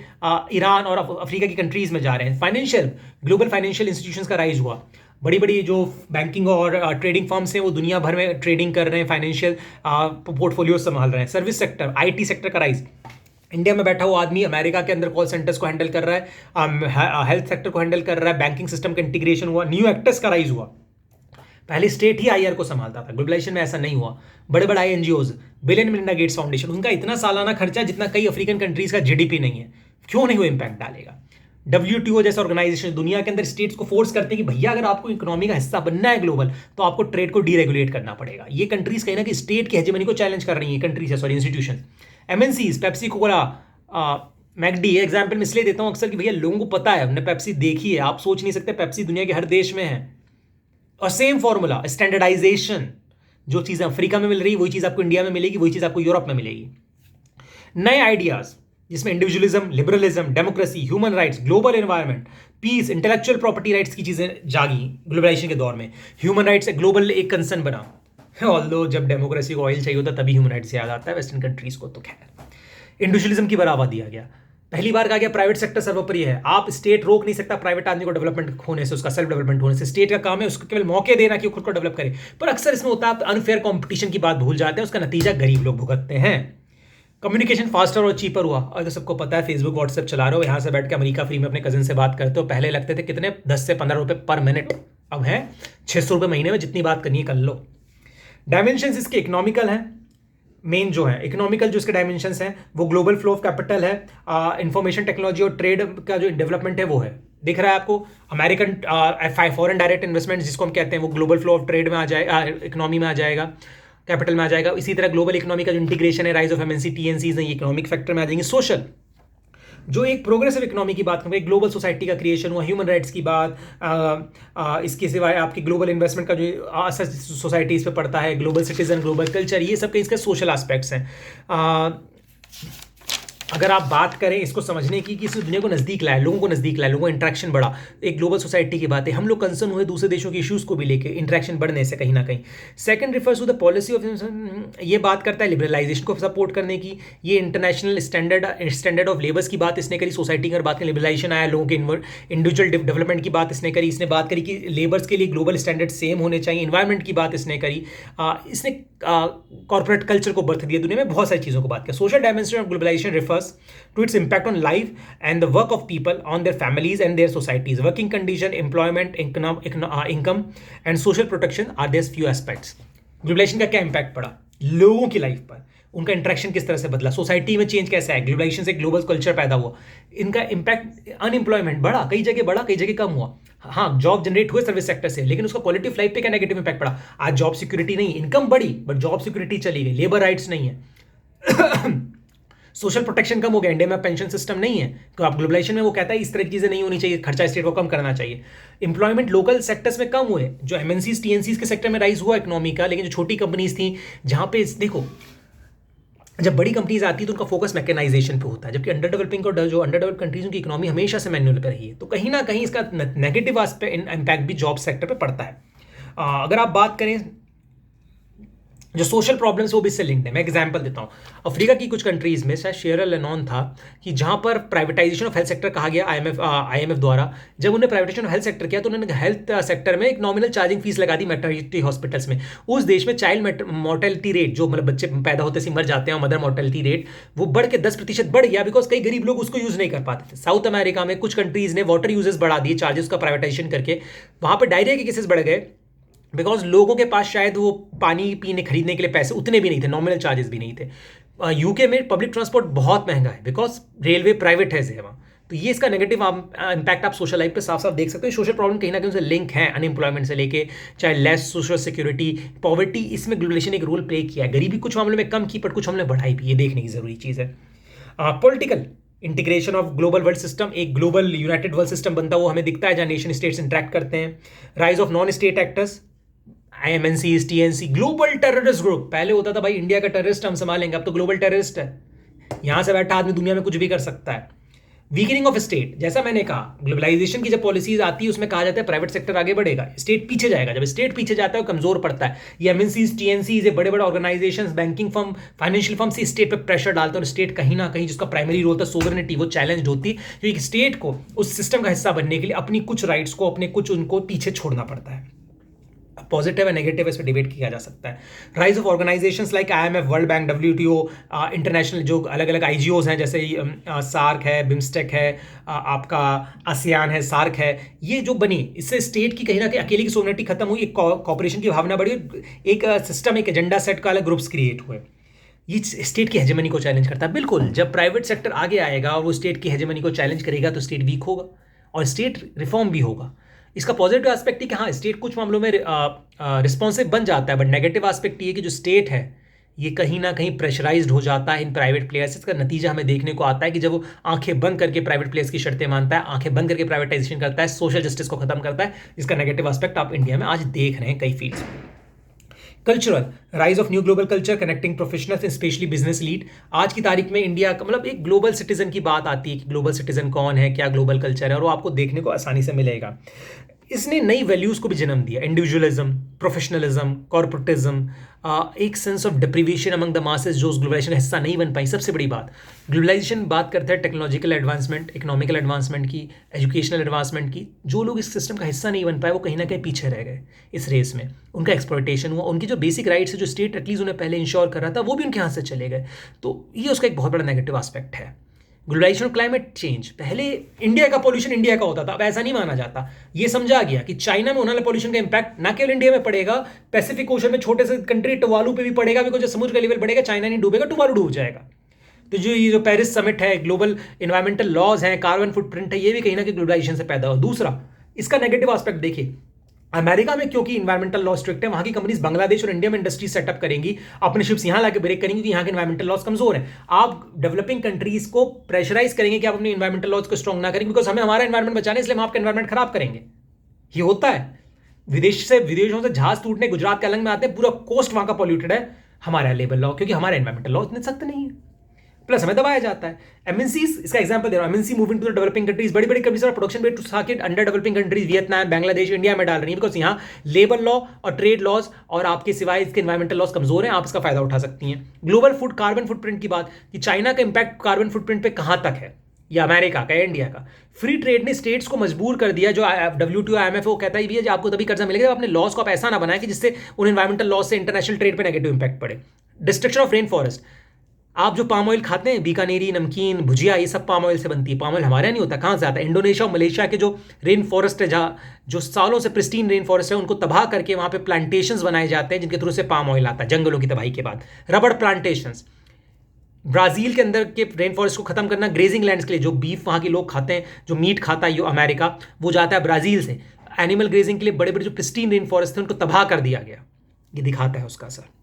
ईरान और अफ्रीका की कंट्रीज में जा रहे हैं। फाइनेंशियल, ग्लोबल फाइनेंशियल इंस्टीट्यूशंस का राइज हुआ, बड़ी बड़ी जो बैंकिंग और ट्रेडिंग फर्म्स हैं वो दुनिया भर में ट्रेडिंग कर रहे हैं, फाइनेंशियल पोर्टफोलियो संभाल रहे हैं। सर्विस सेक्टर, आईटी सेक्टर का राइज, इंडिया में बैठा हुआ आदमी अमेरिका के अंदर कॉल सेंटर्स को हैंडल कर रहा है, हेल्थ सेक्टर को हैंडल कर रहा है, बैंकिंग सिस्टम का इंटीग्रेशन हुआ, न्यू एक्टर्स का राइज हुआ। पहले स्टेट ही आईआर को संभालता था, ग्लोबलाइजेशन में ऐसा नहीं हुआ। बड़े बड़े INGOs, Bill and Melinda Gates Foundation, उनका इतना सालाना खर्चा जितना कई अफ्रीकन कंट्रीज का जीडीपी नहीं है। क्यों नहीं वो इंपैक्ट डालेगा? WTO जैसे ऑर्गेनाइजेशन दुनिया के अंदर स्टेट्स को फोर्स करते हैं कि भैया अगर आपको इकोनॉमी का हिस्सा बनना है ग्लोबल, तो आपको ट्रेड को डीरेगुलेट करना पड़ेगा। ये कंट्रीज कहीं ना कि स्टेट की हेजेमनी को चैलेंज कर रही है, कंट्रीज है, institution. MNCs, Pepsi, Coca, McD, ये एग्जाम्पल मैं इसलिए देता हूँ अक्सर कि भैया लोगों को पता है, हमने पेप्सी देखी है, आप सोच नहीं सकते, पेप्सी दुनिया के हर देश में है। और सेम फॉर्मूला, स्टैंडर्डाइजेशन, जो चीज़ अफ्रीका में मिल रही है वही चीज़ आपको इंडिया में मिलेगी, वही चीज़ आपको यूरोप में मिलेगी। नए आइडियाज जिसमें individualism, liberalism, democracy, human rights, global environment, peace, intellectual property rights की चीज़ें जागी ग्लोबलाइजेशन के दौर में। ह्यूमन राइट्स ग्लोबल एक कंसर्न बना, ऑल्दो जब डेमोक्रेसी को ऑयल चाहिए होता तभी ह्यूमन राइट्स याद आता है वेस्टर्न कंट्रीज को। तो खैर, इंडिविजुअलिज्म की बढ़ावा दिया गया। पहली बार कहा गया प्राइवेट सेक्टर सर्वोपरि है, आप स्टेट रोक नहीं सकता प्राइवेट आदमी को डेवलपमेंट होने से, उसका सेल्फ डेवलपमेंट होने से। स्टेट का काम है उसको केवल मौके देना कि वो खुद को डेवलप करे। पर अक्सर इसमें होता है अनफेयर कंपटीशन की बात भूल जाते हैं, उसका नतीजा गरीब लोग भुगतते हैं। कम्युनिकेशन फास्टर और चीपर हुआ, और तो सबको पता है फेसबुक व्हाट्सएप चला रहे हो, यहाँ से बैठ के अमेरिका फ्री में अपने कजिन से बात करते हो। पहले लगते थे कितने 10 से 15 रुपये पर मिनट, अब है 600 रुपये महीने में, जितनी बात करनी है कर लो। डायमेंशंस इसके इकोनॉमिकल हैं, मेन जो है इकोनॉमिकल जो इसके डायमेंशंस हैं वो ग्लोबल फ्लो ऑफ कैपिटल है, इंफॉर्मेशन टेक्नोलॉजी और ट्रेड का जो डेवलपमेंट है वो है। दिख रहा है आपको अमेरिकन फॉरेन डायरेक्ट इन्वेस्टमेंट जिसको हम कहते हैं, वो ग्लोबल फ्लो ऑफ ट्रेड में आ जाएगा, इकोनॉमी में आ जाएगा। कैपिटल में आ जाएगा। इसी तरह ग्लोबल इकोनॉमी का जो इंटीग्रेशन है, राइज ऑफ एमएनसी टीएनसीज, ये इकोनॉमिक फैक्टर में आ जाएंगे। सोशल, जो एक प्रोग्रेसिव इकोनॉमी की बात करें, ग्लोबल सोसाइटी का क्रिएशन हुआ, ह्यूमन राइट्स की बात, इसके सिवाय आपकी ग्लोबल इन्वेस्टमेंट का जो असर सोसाइटीज़ पे पड़ता है, ग्लोबल सिटीजन, ग्लोबल कल्चर, ये सब के इसके सोशल एस्पेक्ट्स हैं। अगर आप बात करें इसको समझने की कि इस दुनिया को नज़दीक लाए, लोगों को नज़दीक लाए, लोगों को इंट्रैक्शन बढ़ा, एक ग्लोबल सोसाइटी की बात है। हम लोग कंसर्न हुए दूसरे देशों के इश्यूज़ को भी लेके, इंट्रैक्शन बढ़ने से कहीं ना कहीं। Second refers to the policy of, ये बात करता है लिबरलाइजेशन को सपोर्ट करने की। ये इंटरनेशनल स्टैंडर्ड ऑफ लेबर्स की बात इसने करी, सोसाइटी की बात करें, लिबरलाइजेशन आया, लोगों के इंडिविजुअल डेवलपमेंट की बात इसने करी। इसने बात करी कि लेबर्स के लिए ग्लोबल स्टैंडर्ड सेम होने चाहिए। इन्वायरमेंट की बात इसने करी। इसने कॉर्पोरेट कल्चर को बर्थ दिया, दुनिया में बहुत सारी चीज़ों को बात किया। Social dimension of globalisation refers to its impact on life and the work of people, on their families and their societies. Working condition, employment, income and social protection are their few aspects. Globalisation का क्या impact पड़ा लोगों की life पर, उनका interaction किस तरह से बदला, सोसाइटी में चेंज कैसा है, ग्लोबलाइजेशन से ग्लोबल कल्चर पैदा हुआ, इनका इम्पैक्ट, अनएम्प्लॉयमेंट बढ़ा, कई जगह बढ़ा, कई जगह कम हुआ। हाँ, जॉब जनरेट हुए सर्विस सेक्टर से, लेकिन उसका क्वालिटी ऑफ लाइफ पे क्या नेगेटिव इम्पैक्ट पड़ा। आज जॉब सिक्योरिटी नहीं, इनकम बढ़ी बट जॉब सिक्योरिटी चली गई, लेबर राइट्स नहीं है। सोशल प्रोटेक्शन कम हो गया, इंडिया में पेंशन सिस्टम नहीं है, तो आप ग्लोबलाइजेशन में वो कहता है इस तरह की चीज़ें नहीं होनी चाहिए, खर्चा स्टेट को कम करना चाहिए। एम्प्लॉयमेंट लोकल सेक्टर्स में कम हुए, जो एमएनसीज टीएनसीज के सेक्टर में राइज हुआ इकोनॉमी का, लेकिन जो छोटी कंपनीज थी जहाँ पे देखो, जब बड़ी कंपनीज आती है तो उनका फोकस मैकेनाइजेशन पे होता है, जबकि अंडर डेवलपिंग और जो अंडर डेवलप कंट्रीज उनकी इकोनॉमी हमेशा से मैनुअल पर रही है। तो कहीं ना कहीं इसका नेगेटिव इम्पैक्ट भी जॉब सेक्टर पर पड़ता है। अगर आप बात करें जो सोशल प्रॉब्लम्स वो भी इससे लिंक्ड है। मैं एग्जांपल देता हूँ, अफ्रीका की कुछ कंट्रीज में, शायद शेरा लेनोन था, कि जहाँ पर प्राइवेटाइजेशन ऑफ हेल्थ सेक्टर कहा गया आईएमएफ द्वारा। जब उन्होंने प्राइवेटाइजेशन ऑफ हेल्थ सेक्टर किया तो उन्होंने हेल्थ सेक्टर में एक नॉमिनल चार्जिंग फीस लगा दी मैटरनिटी हॉस्पिटल्स में। उस देश में चाइल्ड मोर्टेलिटी रेट, जो मतलब बच्चे पैदा होते से मर जाते हैं, मदर मोर्टेलिटी रेट, वो बढ़ के 10% बढ़ गया, बिकॉज कई गरीब लोग उसको यूज नहीं कर पाते थे। साउथ अमेरिका में कुछ कंट्रीज ने वाटर यूजेस बढ़ा दिए चार्जेस का प्राइवेटाइजेशन करके, वहाँ पर डायरिया के केसेस बढ़ गए, बिकॉज लोगों के पास शायद वो पानी पीने खरीदने के लिए पैसे उतने भी नहीं थे, नॉमिनल चार्जेस भी नहीं थे। यूके में पब्लिक ट्रांसपोर्ट बहुत महंगा है, बिकॉज रेलवे प्राइवेट है वहाँ। तो ये इसका नेगेटिव इम्पैक्ट आप सोशल लाइफ पे साफ साफ देख सकते हो। सोशल प्रॉब्लम कहीं ना कहीं उनसे लिंक है, अनएम्प्लॉयमेंट से लेके चाहे लेस सोशल सिक्योरिटी, पॉवर्टी, इसमें ग्लोबलाइजेशन एक रोल प्ले किया है। गरीबी कुछ मामलों में कम की, पर कुछ मामलों में बढ़ाई भी, ये देखने की जरूरी चीज़ है। Political integration of global world system, एक ग्लोबल यूनाइटेड वर्ल्ड सिस्टम बनता हुआ हमें दिखता है, जहाँ नेशन स्टेट्स इंटरेक्ट करते हैं। Rise of non state actors, MNCs, TNC, global terrorist group. पहले होता था भाई इंडिया का टेररिस्ट हम संभालेंगे, अब तो ग्लोबल टेररिस्ट है, यहां से बैठा आदमी दुनिया में कुछ भी कर सकता है। वीकनिंग ऑफ स्टेट, जैसा मैंने कहा, ग्लोबलाइजेशन की जब पॉलिसीज आती है उसमें कहा जाता है प्राइवेट सेक्टर आगे बढ़ेगा, स्टेट पीछे जाएगा। जब स्टेट पीछे जाता है वो कमजोर पड़ता है। ये एमएनसीज, टीएनसीज, ये बड़े बड़े organisations, banking firm, financial firm से स्टेट पे प्रेशर डालते हैं, और स्टेट कहीं ना कहीं जिसका प्राइमरी रोल था सोवरेनिटी, वो चैलेंज होती है, क्योंकि स्टेट को उस सिस्टम का हिस्सा बनने के लिए अपनी कुछ राइट्स को, अपने कुछ उनको पीछे छोड़ना पड़ता है। पॉजिटिव है, नेगेटिव, इस पर डिबेट किया जा सकता है। Rise of organisations like IMF, world bank, WTO, international जो अलग अलग आईजीओज हैं, जैसे सार्क है, बिम्स्टेक है, आपका आसियान है, सार्क है, ये जो बनी, इससे स्टेट की कहीं ना कहीं अकेले की सोवरेनिटी खत्म हुई, एक कॉपरेशन की भावना बढ़ी, एक सिस्टम, एक एजेंडा सेट का अलग ग्रुप्स क्रिएट हुए। ये स्टेट की हेजेमनी को चैलेंज करता है। बिल्कुल, जब प्राइवेट सेक्टर आगे आएगा और वो स्टेट की हेजेमनी को चैलेंज करेगा तो स्टेट वीक होगा और स्टेट रिफॉर्म भी होगा। इसका पॉजिटिव एस्पेक्ट है कि हाँ, स्टेट कुछ मामलों में रिस्पॉन्सिव बन जाता है, बट नेगेटिव एस्पेक्ट ये कि जो स्टेट है ये कहीं ना कहीं प्रेशराइज्ड हो जाता है इन प्राइवेट प्लेयर्स। इसका नतीजा हमें देखने को आता है कि जब वो आंखें बंद करके प्राइवेट प्लेयर्स की शर्तें मानता है, आंखें बंद करके प्राइवेटाइजेशन करता है, सोशल जस्टिस को खत्म करता है, इसका नेगेटिव एस्पेक्ट आप इंडिया में आज देख रहे हैं कई फील्ड्स में। Cultural, rise of new global culture connecting professionals specially business lead. आज की तारीख में इंडिया का मतलब एक ग्लोबल सिटीजन की बात आती है कि ग्लोबल सिटीजन कौन है, क्या ग्लोबल कल्चर है, और वो आपको देखने को आसानी से मिलेगा। इसने नई वैल्यूज़ को भी जन्म दिया, इंडिविजुअलिज्म, प्रोफेशनलिज्म, कॉर्पोरेटिज्म, एक sense of deprivation among the masses जो उस ग्लोबलाइजेशन का हिस्सा नहीं बन पाई। सबसे बड़ी बात, ग्लोबलाइजेशन बात करते हैं टेक्नोलॉजिकल एडवांसमेंट, इकोनॉमिकल एडवांसमेंट की, एजुकेशनल एडवांसमेंट की। जो लोग इस सिस्टम का हिस्सा नहीं बन पाए वो कहीं ना कहीं पीछे रह गए इस रेस में, उनका एक्सप्लॉयटेशन हुआ, उनकी जो बेसिक राइट्स है जो स्टेट एटलीस्ट उन्हें पहले इंश्योर कर रहा था वो भी उनके हाथ से चले गए। तो ये उसका एक बहुत बड़ा नेगेटिव एस्पेक्ट है। ग्लोबलाइजेशन और क्लाइमेट चेंज, पहले इंडिया का पॉल्यूशन इंडिया का होता था, अब ऐसा नहीं माना जाता। ये समझा गया कि चाइना में होने वाले पॉल्यूशन का इंपैक्ट ना केवल इंडिया में पड़ेगा, पैसिफिक ओशन में छोटे से कंट्री टुवालू पे भी पड़ेगा, बिकॉज जब समुद्र का लेवल बढ़ेगा चाइना नहीं डूबेगा, टुवालू डूब जाएगा। तो जो ये जो पेरिस समिट है, ग्लोबल इन्वायरमेंटल लॉज हैं, कार्बन फुटप्रिंट है, ये भी कहीं ना कहीं ग्लोबलाइजेशन से पैदा हो। दूसरा, इसका नेगेटिव एस्पेक्ट देखिए, अमेरिका में क्योंकि इन्वायरमेंटल लॉ स्ट्रिक्ट है, वहां की कंपनीज बांग्लादेश और इंडिया में इंडस्ट्री सेटअप करेंगी, अपने शिप्स यहां लाके ब्रेक करेंगी क्योंकि यहां के इन्वायरमेंटल लॉज कमजोर हैं। आप डेवलपिंग कंट्रीज को प्रेशराइज करेंगे कि आप अपने इन्वायरमेंटल लॉज को स्ट्रॉन्ग ना करेंगे, बिकॉज हमें हमारा इन्वायरमेंट बचाना है, इसलिए हम आपका इन्वायरमेंट खराब करेंगे। ये होता है। विदेशों से जहाज टूटने गुजरात के अलंग में आते हैं, पूरा कोस्ट वहां का पॉल्यूटेड है, हमारा लेबर लॉ, क्योंकि हमारा इन्वायरमेंटल लॉ इतने सख्त नहीं है, प्लस हमें दबाया जाता है। एमएनसीज, इसका एग्जांपल दे रहा हूं, MNC moving to the developing countries, बड़ी बड़ी companies production base to so called under developing countries, Vietnam, Bangladesh, India में डाल रही है, बिकॉज यहाँ लेबर लॉ और ट्रेड लॉज और आपके सिवाय इसके इन्वायरमेंटल लॉज कमजोर हैं, आप इसका फायदा उठा सकती हैं। ग्लोबल फुड कार्बन फुटप्रिंट की बात, कि चाइना का इंपैक्ट कार्बन फुटप्रिंट पे कहां तक है, या अमेरिका का, इंडिया का। फ्री ट्रेड ने स्टेट्स को मजबूर कर दिया, जो WTO IMF वो कहता है भी है कि आपको तभी कर्जा मिलेगा जब अपने लॉस को आप ऐसा ना बनाए कि जिससे उन इन्वायरमेंटल लॉस से इंटरनेशनल ट्रेड पे नेगेटिव इंपैक्ट पड़े। डिस्ट्रक्शन ऑफ रेन फॉरेस्ट, आप जो पाम ऑयल खाते हैं, बीकानेरी, नमकीन, भुजिया, ये सब पाम ऑयल से बनती है। पाम ऑयल हमारे यहाँ नहीं होता, कहाँ से आता है? इंडोनेशिया और मलेशिया के जो रेन फॉरेस्ट है, जहाँ जो सालों से प्रिस्टीन रेन फॉरेस्ट है, उनको तबाह करके वहाँ पे प्लांटेशंस बनाए जाते हैं, जिनके थ्रू से पाम ऑयल आता है जंगलों की तबाही के बाद। रबड़ प्लांटेशंस, ब्राजील के अंदर के रेन फॉरेस्ट को खत्म करना, ग्रेजिंग लैंड्स के लिए, जो बीफ वहाँ के लोग खाते हैं, जो मीट खाता है यो अमेरिका, वो जाता है ब्राजील से एनिमल ग्रेजिंग के लिए। बड़े बड़े जो प्रिस्टीन रेन फॉरेस्ट थे, उनको तबाह कर दिया गया। ये दिखाता है उसका असर।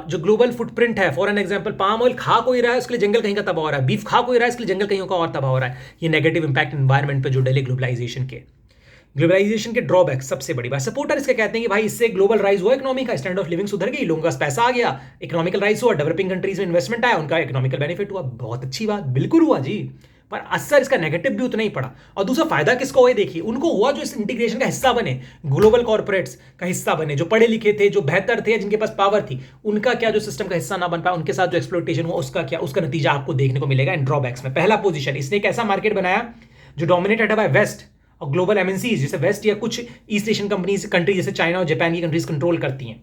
जो ग्लोबल फुटप्रिंट है, for an example, palm oil खा कोई रहा है, उसके लिए जंगल कहीं का तबाह हो रहा है, बीफ खा कोई रहा है, इसके लिए जंगल कहीं का और तबाह हो रहा है। ये नेगेटिव इंपैक्ट एनवायरमेंट पे जो डले ग्लोबलाइजेशन के ड्रॉबैक, सबसे बड़ी बात। सपोर्टर इसके कहते हैं कि भाई इससे ग्लोबल राइज हुआ, इकोनॉमी का स्टैंडर्ड ऑफ लिविंग सुधर गई, लोगों का पैसा आ गया, इकोनॉमिकल राइज हुआ, डेवलपिंग कंट्रीज में इन्वेस्टमेंट आया, उनका इकोनॉमिकल बेनिफिट हुआ। बहुत अच्छी बात, बिल्कुल हुआ जी, पर असर इसका नेगेटिव भी उतना ही पड़ा। और दूसरा फायदा किसको हुआ, देखिए, उनको हुआ जो इस इंटीग्रेशन का हिस्सा बने, ग्लोबल कॉर्पोरेट्स का हिस्सा बने, जो पढ़े लिखे थे, जो बेहतर थे, जिनके पास पावर थी, उनका क्या, जो सिस्टम का हिस्सा ना बन पाया, उनके साथ जो एक्सप्लॉयटेशन हुआ, उसका क्या, उसका नतीजा आपको देखने को मिलेगा इन ड्रॉबैक्स में। पहला पोजीशन, इसने एक ऐसा मार्केट बनाया जो डोमिनेटेड है बाय वेस्ट और ग्लोबल एमएनसीज, जैसे वेस्ट या कुछ ईस्ट एशियन कंपनीज, कंट्री जैसे चाइना और जापान की कंट्रीज कंट्रोल करती हैं।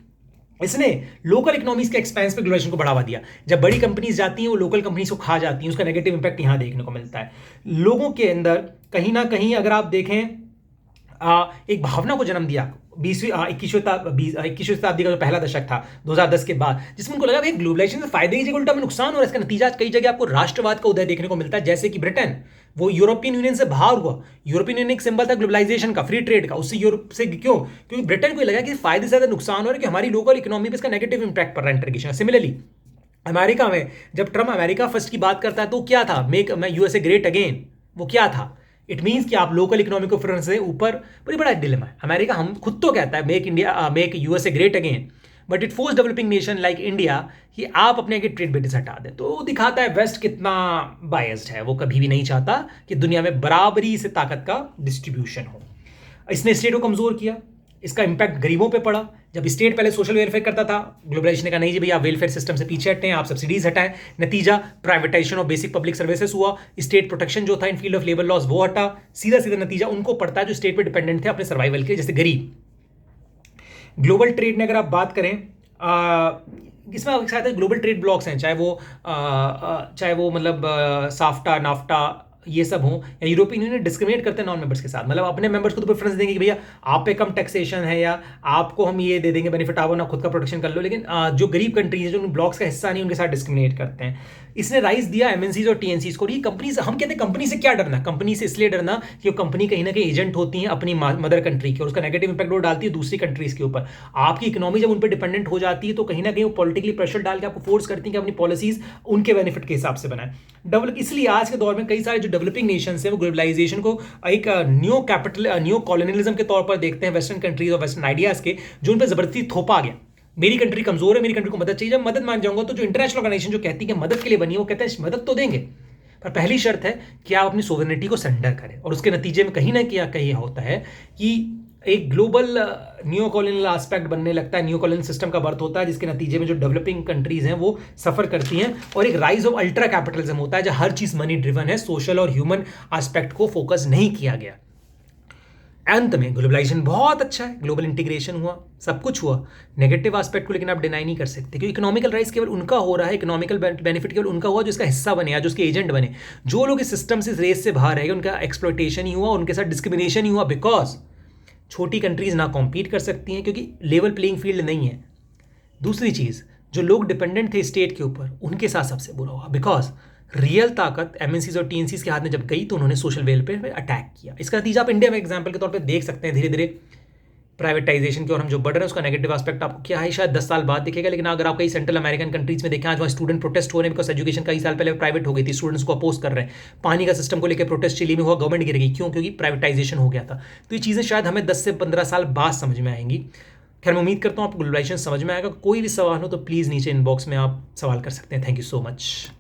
इसने लोकल इकोनॉमीज के एक्सपेंस पे ग्लोबलाइजेशन को बढ़ावा दिया। जब बड़ी कंपनीज जाती हैं, वो लोकल कंपनीज को खा जाती हैं, उसका नेगेटिव इंपैक्ट यहां देखने को मिलता है। लोगों के अंदर कहीं ना कहीं अगर आप देखें, एक भावना को जन्म दिया 21वीं शताब्दी का जो पहला दशक था 2010 के बाद, जिसमें उनको लगा भाई ग्लोबलाइजेशन से फायदे की जगह उल्टा में नुकसान हो रहा है। इसका नतीजा कई जगह आपको राष्ट्रवाद का उदय देखने को मिलता है, जैसे कि ब्रिटेन, वो यूरोपियन यूनियन से बाहर हुआ। यूरोपियन यूनियन एक सिंबल था ग्लोबलाइजेशन का, फ्री ट्रेड का, उससे यूरोप से क्यों, क्योंकि ब्रिटेन को लगा कि फायदे से ज्यादा नुकसान हो रहा है, कि हमारी लोकल इकोनॉमी पर इसका नेगेटिव इंपैक्ट पड़ रहा है इंटीग्रेशन। सिमिलरली अमेरिका में जब ट्रम्प अमेरिका फर्स्ट की बात करता है, तो क्या था, मेक यूएसए ग्रेट अगेन, वो क्या था? इट मीन्स कि आप लोकल इकोनॉमी को फिर से ऊपर, बड़ी बड़ा डिलेमा है। अमेरिका हम खुद तो कहता है make USA great again, but it force developing nation like India कि आप अपने आगे ट्रेड बेटिस हटा दें। तो दिखाता है वेस्ट कितना बायस्ड है, वो कभी भी नहीं चाहता कि दुनिया में बराबरी से ताकत का डिस्ट्रीब्यूशन हो। इसने स्टेट को कमजोर किया, इसका इंपैक्ट गरीबों पे पड़ा। जब स्टेट पहले सोशल वेलफेयर करता था, ग्लोबलाइजेशन ने कहा नहीं जी भैया, आप वेलफेयर सिस्टम से पीछे हटें, आप सब्सिडीज हटाएं। नतीजा privatisation of basic public services हुआ, स्टेट प्रोटेक्शन जो था इन फील्ड ऑफ लेबर लॉस वो हटा। सीधा सीधा नतीजा उनको पड़ता है जो स्टेट पे डिपेंडेंट थे अपने सर्वाइवल के, जैसे गरीब। ग्लोबल ट्रेड में अगर आप बात करें, इसमें आपके साथ ग्लोबल ट्रेड ब्लॉक्स हैं, चाहे वो मतलब साफ्टा, नाफ्टा, ये सब हो, या यूरोपियन यूनियन डिस्क्रिमिनेट करते हैं नॉन मेंबर्स के साथ, मतलब अपने मेंबर्स को तो प्रेफरेंस देंगे कि भैया आप पे कम टैक्सेशन है, या आपको हम ये दे देंगे बेनिफिट, आप ना खुद का प्रोटेक्शन कर लो। लेकिन जो गरीब कंट्रीज है, जो उन ब्लॉक्स का हिस्सा नहीं, उनके साथ डिस्क्रिमिनेट करते हैं। इसने राइज दिया एमएनसीज और टीएनसीज को। ये कंपनी से, हम कहते हैं कंपनी से क्या डरना, कंपनी से इसलिए डरना कि वो कंपनी कहीं ना कहीं एजेंट होती है अपनी मदर कंट्री की, और उसका नेगेटिव इंपैक्ट वो डालती है दूसरी कंट्रीज के ऊपर। आपकी इकोनॉमी जब उन पर डिपेंडेंट हो जाती है, तो कहीं ना कहीं वो पॉलिटिकली प्रेशर डाल के आपको फोर्स करती है कि अपनी पॉलिसीज उनके बेनिफिट के हिसाब से बनाए। इसलिए आज के दौर में कई सारे जो डेवलपिंग नेशंस हैं, वो ग्लोबलाइजेशन को एक न्यू कॉलोनियलिज्म के तौर पर देखते हैं, वेस्टर्न कंट्रीज और वेस्टर्न आइडियाज के, जो उन पर जबरदस्ती थोपा गया। मेरी कंट्री कमजोर है, मेरी कंट्री को मदद चाहिए, जब मदद मांग जाऊंगा तो जो इंटरनेशनल ऑर्गेनाइजेशन जो कहती है कि मदद के लिए बनी है, वो कहते हैं मदद तो देंगे, पर पहली शर्त है कि आप अपनी सोवरेनिटी को सरेंडर करें। और उसके नतीजे में कहीं ना कहीं होता है कि एक ग्लोबल न्यू कॉलोनियल एस्पेक्ट बनने लगता है, न्यू कॉलोनियल सिस्टम का बर्थ होता है, जिसके नतीजे में जो डेवलपिंग कंट्रीज हैं वो सफर करती हैं, और एक राइज ऑफ अल्ट्रा कैपिटलिज्म होता है, जहां हर चीज मनी ड्रिवन है, सोशल और ह्यूमन एस्पेक्ट को फोकस नहीं किया गया। अंत में ग्लोबलाइजेशन बहुत अच्छा है, ग्लोबल इंटीग्रेशन हुआ, सब कुछ हुआ, नेगेटिव एस्पेक्ट को लेकिन आप डिनाई नहीं कर सकते, क्योंकि इकोनॉमिकल राइज केवल उनका हो रहा है, इकोनॉमिकल बेनिफिट केवल उनका हुआ जो इसका हिस्सा बने या जो उसके एजेंट बने। जो लोग इस सिस्टम से, इस रेस से बाहर रहेंगे, उनका एक्सप्लॉयटेशन ही हुआ, उनके साथ डिस्क्रिमिनेशन ही हुआ, बिकॉज छोटी कंट्रीज ना कॉम्पीट कर सकती हैं क्योंकि लेवल प्लेइंग फील्ड नहीं है। दूसरी चीज़, जो लोग डिपेंडेंट थे स्टेट के ऊपर, उनके साथ सबसे बुरा हुआ, बिकॉज रियल ताकत एमएनसीज और टीएनसीज के हाथ में जब गई, तो उन्होंने सोशल वेलफेयर पे अटैक किया। इसका नतीजा आप इंडिया में एग्जाम्पल के तौर पे देख सकते हैं। धीरे धीरे प्राइवेटाइजेशन की ओर हम जो बढ़ रहे हैं उसका नेगेटिव एस्पेक्ट आपको क्या है शायद 10 साल बाद दिखेगा, लेकिन अगर आप कई सेंट्रल अमेरिकन कंट्रीज में देखें, आज वहाँ स्टूडेंट प्रोटेस्ट हो रहे हैं बिकॉज एजुकेशन कई साल पहले प्राइवेट हो गई थी, स्टूडेंट्स को अपोज कर रहे हैं। पानी का सिस्टम को लेकर प्रोटेस्ट चिली में हुआ, गवर्नमेंट गिर गई, क्यों? क्योंकि प्राइवेटाइजेशन हो गया था। तो ये चीज़ें शायद हमें 10 से 15 साल बाद समझ में आएंगी। खैर मैं उम्मीद करता हूँ आपको ग्लोबलाइजेशन समझ में आएगा। कोई भी सवाल हो तो प्लीज़ नीचे इनबॉक्स में आप सवाल कर सकते हैं। Thank you so much.